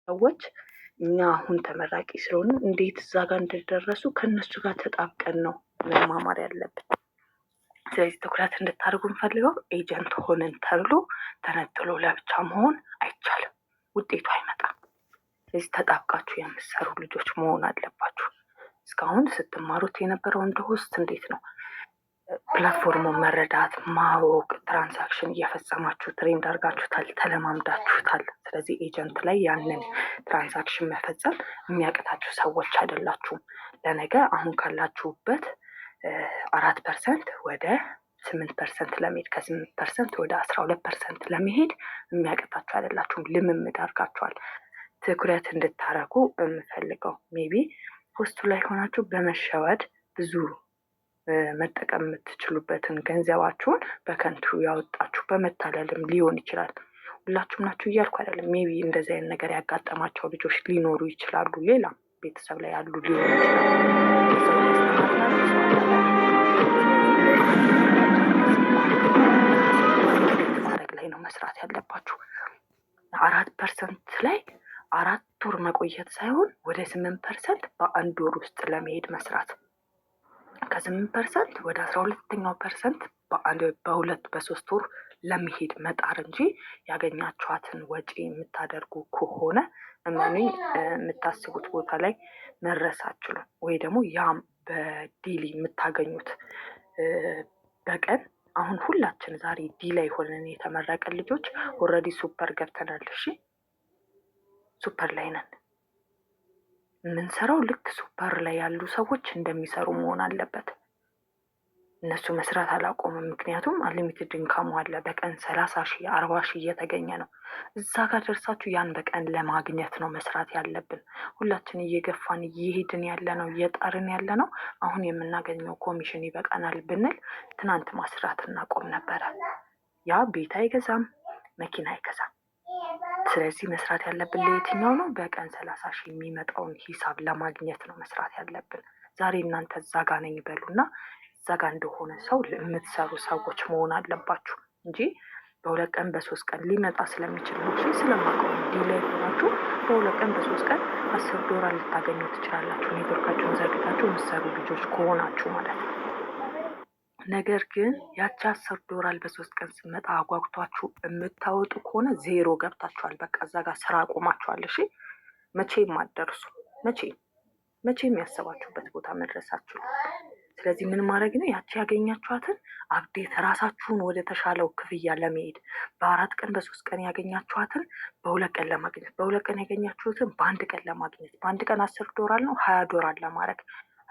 ሰዎች እኛ አሁን ተመራቂ ስለሆኑ እንዴት እዛ ጋር እንደደረሱ ከእነሱ ጋር ተጣብቀን ነው መማማር ያለብን። ስለዚህ ትኩረት እንድታደርጉ እንፈልገው ኤጀንት ሆንን ተብሎ ተነጥሎ ለብቻ መሆን አይቻልም፣ ውጤቱ አይመጣም። ስለዚህ ተጣብቃችሁ የምትሰሩ ልጆች መሆን አለባችሁ። እስካሁን ስትማሩት የነበረው እንደ ሆስት እንዴት ነው ፕላትፎርሙን መረዳት ማወቅ፣ ትራንዛክሽን እየፈጸማችሁ ትሬንድ አድርጋችሁታል፣ ተለማምዳችሁታል። ስለዚህ ኤጀንት ላይ ያንን ትራንዛክሽን መፈጸም የሚያቅታችሁ ሰዎች አይደላችሁም። ለነገ አሁን ካላችሁበት 4% ወደ 8% ለመሄድ ከ8% ወደ 12% ለመሄድ የሚያቅታችሁ አይደላችሁም። ልምምድ አድርጋችኋል። ትኩረት እንድታረጉ የምፈልገው ሜቢ ሆስቱ ላይ ሆናችሁ በመሸወድ ብዙ መጠቀም የምትችሉበትን ገንዘባችሁን በከንቱ ያወጣችሁ በመታለልም ሊሆን ይችላል። ሁላችሁም ናችሁ እያልኩ አይደለም። ሜቢ እንደዚህ አይነት ነገር ያጋጠማቸው ልጆች ሊኖሩ ይችላሉ። ሌላም ቤተሰብ ላይ ያሉ ሊሆኑ ይችላሉ። ማድረግ ላይ ነው መስራት ያለባችሁ። 4% ላይ 4 ወር መቆየት ሳይሆን ወደ 8% በአንድ ወር ውስጥ ለመሄድ መስራት፣ ከ8% ወደ 12% በሁለት በሶስት ወር ለመሄድ መጣር እንጂ ያገኛችኋትን ወጪ የምታደርጉ ከሆነ እመኑኝ የምታስቡት ቦታ ላይ መድረስ አትችሉም። ወይ ደግሞ ያም በዲሊ የምታገኙት በቀን አሁን ሁላችን ዛሬ ዲ ላይ ሆነን የተመረቀን ልጆች ኦልሬዲ ሱፐር ገብተናል። እሺ ሱፐር ላይ ነን። የምንሰራው ልክ ሱፐር ላይ ያሉ ሰዎች እንደሚሰሩ መሆን አለበት። እነሱ መስራት አላቆምም። ምክንያቱም አንሊሚትድ ኢንካሙ አለ። በቀን 30,000 40,000 እየተገኘ ነው። እዛ ጋር ደርሳችሁ ያን በቀን ለማግኘት ነው መስራት ያለብን። ሁላችን እየገፋን እየሄድን ያለ ነው፣ እየጣርን ያለ ነው። አሁን የምናገኘው ኮሚሽን ይበቃናል ብንል ትናንት ማስራት እናቆም ነበረ። ያ ቤት አይገዛም፣ መኪና አይገዛም። ስለዚህ መስራት ያለብን ለየትኛው ነው? በቀን 30,000 የሚመጣውን ሂሳብ ለማግኘት ነው መስራት ያለብን። ዛሬ እናንተ እዛ ጋ ነኝ በሉና እዛ ጋ እንደሆነ ሰው የምትሰሩ ሰዎች መሆን አለባችሁ እንጂ በሁለት ቀን በሶስት ቀን ሊመጣ ስለሚችል ነው። ስለማውቀው ዲላይ ሆናችሁ በሁለት ቀን በሶስት ቀን $10 ልታገኙ ትችላላችሁ። ኔትወርካችሁን ዘርግታችሁ የምትሰሩ ልጆች ከሆናችሁ ማለት ነው። ነገር ግን ያቺ $10 በሶስት ቀን ስመጣ አጓጉቷችሁ የምታወጡ ከሆነ ዜሮ ገብታችኋል። በቃ እዛ ጋር ስራ አቁማችኋል። እሺ መቼም አትደርሱ። መቼም ያሰባችሁበት ቦታ መድረሳችሁ። ስለዚህ ምን ማድረግ ነው? ያቺ ያገኛችኋትን አፕዴት ራሳችሁን ወደ ተሻለው ክፍያ ለመሄድ በ4 ቀን በ3 ቀን ያገኛችኋትን በሁለት ቀን ለማግኘት፣ በሁለት ቀን ያገኛችሁትን በአንድ ቀን ለማግኘት፣ በአንድ ቀን $10 ነው $20 ለማድረግ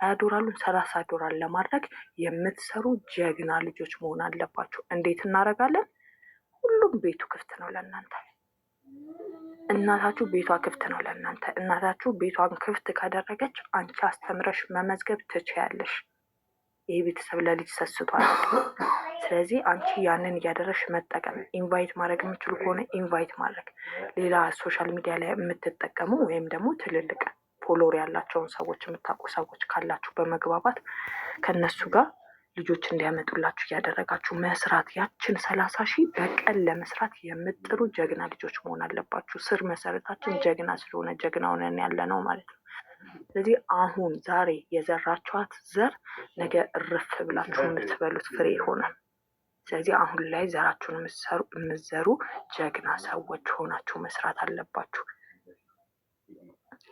$20ን $30 ለማድረግ የምትሰሩ ጀግና ልጆች መሆን አለባችሁ። እንዴት እናደርጋለን? ሁሉም ቤቱ ክፍት ነው ለእናንተ። እናታችሁ ቤቷ ክፍት ነው ለእናንተ። እናታችሁ ቤቷን ክፍት ካደረገች አንቺ አስተምረሽ መመዝገብ ትችያለሽ። ይህ ቤተሰብ ለልጅ ሰስቷል። ስለዚህ አንቺ ያንን እያደረሽ መጠቀም፣ ኢንቫይት ማድረግ የምችሉ ከሆነ ኢንቫይት ማድረግ፣ ሌላ ሶሻል ሚዲያ ላይ የምትጠቀሙ ወይም ደግሞ ትልልቅ ፎሎወር ያላቸውን ሰዎች የምታውቁ ሰዎች ካላችሁ በመግባባት ከነሱ ጋር ልጆች እንዲያመጡላችሁ እያደረጋችሁ መስራት። ያችን 30,000 በቀን ለመስራት የምጥሩ ጀግና ልጆች መሆን አለባችሁ። ስር መሰረታችን ጀግና ስለሆነ ጀግና ሆነን ያለ ነው ማለት ነው። ስለዚህ አሁን ዛሬ የዘራችኋት ዘር ነገ እርፍ ብላችሁ የምትበሉት ፍሬ ይሆናል። ስለዚህ አሁን ላይ ዘራችሁን የምትዘሩ ጀግና ሰዎች ሆናችሁ መስራት አለባችሁ።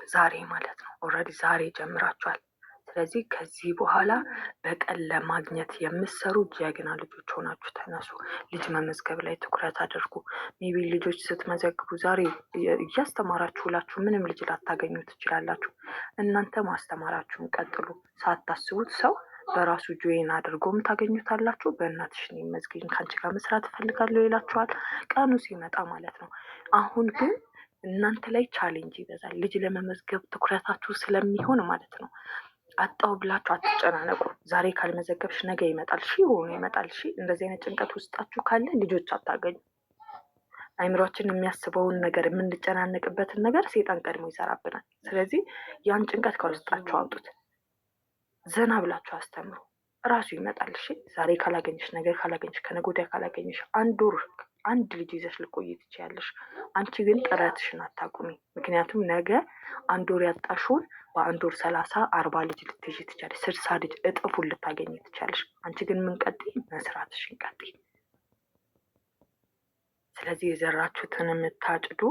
ዛሬ ማለት ነው። ኦልሬዲ ዛሬ ጀምራችኋል። ስለዚህ ከዚህ በኋላ በቀን ለማግኘት የምትሰሩ ጀግና ልጆች ሆናችሁ ተነሱ። ልጅ መመዝገብ ላይ ትኩረት አድርጉ። ሜቢ ልጆች ስትመዘግቡ ዛሬ እያስተማራችሁላችሁ ምንም ልጅ ላታገኙ ትችላላችሁ። እናንተ ማስተማራችሁን ቀጥሉ። ሳታስቡት ሰው በራሱ ጆይን አድርጎም ታገኙታላችሁ። በእናትሽ እኔን መዝግቢኝ ከአንቺ ጋር መስራት እፈልጋለሁ ይላችኋል። ቀኑ ሲመጣ ማለት ነው። አሁን ግን እናንተ ላይ ቻሌንጅ ይበዛል። ልጅ ለመመዝገብ ትኩረታችሁ ስለሚሆን ማለት ነው። አጣው ብላችሁ አትጨናነቁ። ዛሬ ካልመዘገብሽ ነገ ይመጣል፣ ሆኖ ይመጣል። እንደዚህ አይነት ጭንቀት ውስጣችሁ ካለ ልጆች አታገኙ። አይምሯችን የሚያስበውን ነገር የምንጨናነቅበትን ነገር ሴጣን ቀድሞ ይሰራብናል። ስለዚህ ያን ጭንቀት ከውስጣችሁ አውጡት። ዘና ብላችሁ አስተምሩ። እራሱ ይመጣል። ዛሬ ካላገኝሽ ነገ ካላገኝሽ ከነገ ወዲያ ካላገኝሽ አንድ ልጅ ይዘሽ ልቆይ ትችያለሽ። አንቺ ግን ጥረትሽን አታቁሚ። ምክንያቱም ነገ አንድ ወር ያጣሽውን በአንድ ወር 30-40 ልጅ ልትይዥ ትችያለሽ። 60 ልጅ እጥፉን ልታገኝ ትችያለሽ። አንቺ ግን ምን ቀጥይ? መስራትሽን ቀጥይ። ስለዚህ የዘራችሁትን የምታጭዱ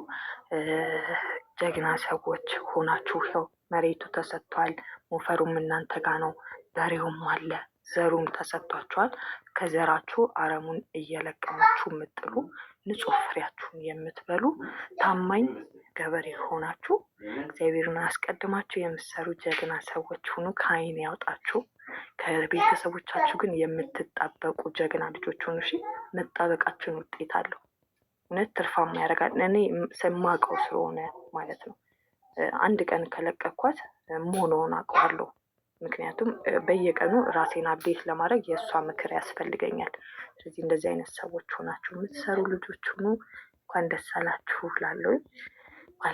ጀግና ሰዎች ሆናችሁ ያው መሬቱ ተሰጥቷል። ሞፈሩም እናንተ ጋ ነው። በሬውም አለ፣ ዘሩም ተሰጥቷችኋል። ከዘራችሁ አረሙን እየለቀማችሁ የምጥሉ ንጹህ ፍሬያችሁን የምትበሉ ታማኝ ገበሬ ሆናችሁ እግዚአብሔርን አስቀድማችሁ የምትሰሩ ጀግና ሰዎች ሁኑ። ከዓይን ያውጣችሁ። ከቤተሰቦቻችሁ ግን የምትጣበቁ ጀግና ልጆች ሆኑ። እሺ፣ መጣበቃችን ውጤት አለው። እውነት ትርፋማ ያደርጋል። እኔ ሰማቀው ስለሆነ ማለት ነው። አንድ ቀን ከለቀኳት መሆኑን አውቀዋለሁ። ምክንያቱም በየቀኑ ራሴን አብዴት ለማድረግ የእሷ ምክር ያስፈልገኛል። ስለዚህ እንደዚህ አይነት ሰዎች ሆናችሁ የምትሰሩ ልጆች ሁኑ። እንኳን ደስ አላችሁ ላለሁ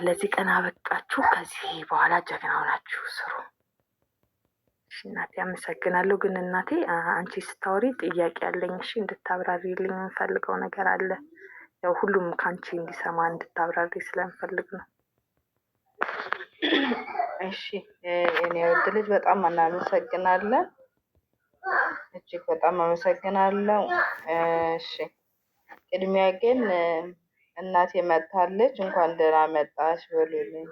ለዚህ ቀን አበቃችሁ። ከዚህ በኋላ ጀግና ሆናችሁ ስሩ። እናቴ አመሰግናለሁ። ግን እናቴ አንቺ ስታወሪ ጥያቄ ያለኝ እሺ፣ እንድታብራሪልኝ የምፈልገው ነገር አለ። ያው ሁሉም ከአንቺ እንዲሰማ እንድታብራሪ ስለምፈልግ ነው። እሺ እኔ ውድ ልጅ በጣም እናመሰግናለን። እጅግ በጣም አመሰግናለሁ። እሺ ቅድሚያ ግን እናቴ መጥታለች። እንኳን ደህና መጣሽ በሉልኝ።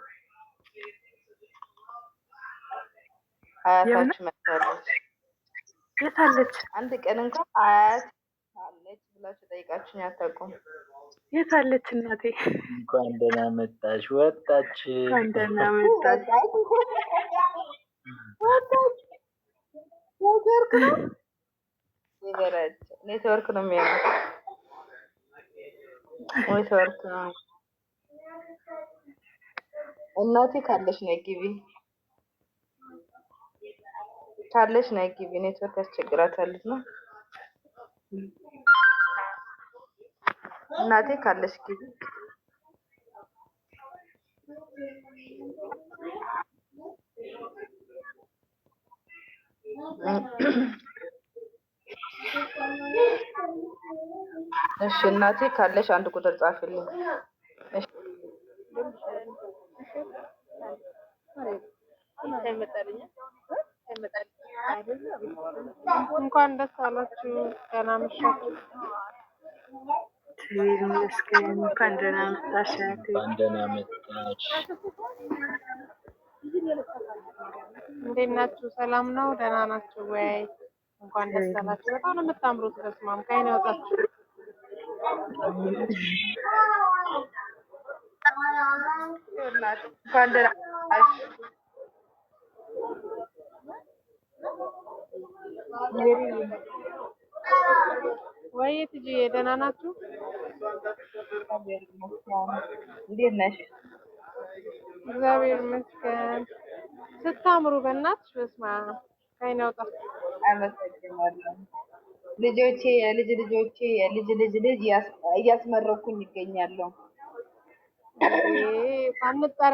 አያታችሁ መጥታለች። የት አለች? አንድ ቀን እንኳን አያት አለች ብላችሁ ጠይቃችሁኝ አታውቁም። የት አለች እናቴ? እንኳን ደህና መጣሽ። ወጣች። እንኳን ደህና መጣች። ኔትወርክ ነው የሚያለው። ኔትወርክ ነው። እናቴ ካለሽ ነይ ግቢ፣ ካለሽ ነይ ግቢ። ኔትወርክ ያስቸግራታለች ነው። እናቴ ካለሽ ግቢ። እሺ እናቴ ካለሽ አንድ ቁጥር ጻፊልኝ። እሺ እንኳን ደስ አላችሁ። ደህና መሻችሁ። ይመስገን። እንኳን ደህና መጣሽ። እንኳን ደህና መጣሽ። እንዴት ናችሁ? ሰላም ነው? ደህና ናችሁ ወይ? እንኳን ደስ አላችሁ። በጣም ነው የምታምሩት። በስመ አብ ከዓይን ያወጣችሁ። እንኳን ደህና መጣሽ። ወይ ትጂዬ ደህና ናችሁ? እንዴት ነሽ? እግዚአብሔር ይመስገን። ስታምሩ በእናትሽ በስመ አብ ከዓይን ያውጣችሁ። አመሰግናለሁ። ልጆቼ የልጅ ልጆቼ የልጅ ልጅ ልጅ እያስመረኩኝ ይገኛለሁ። ሳንጠራ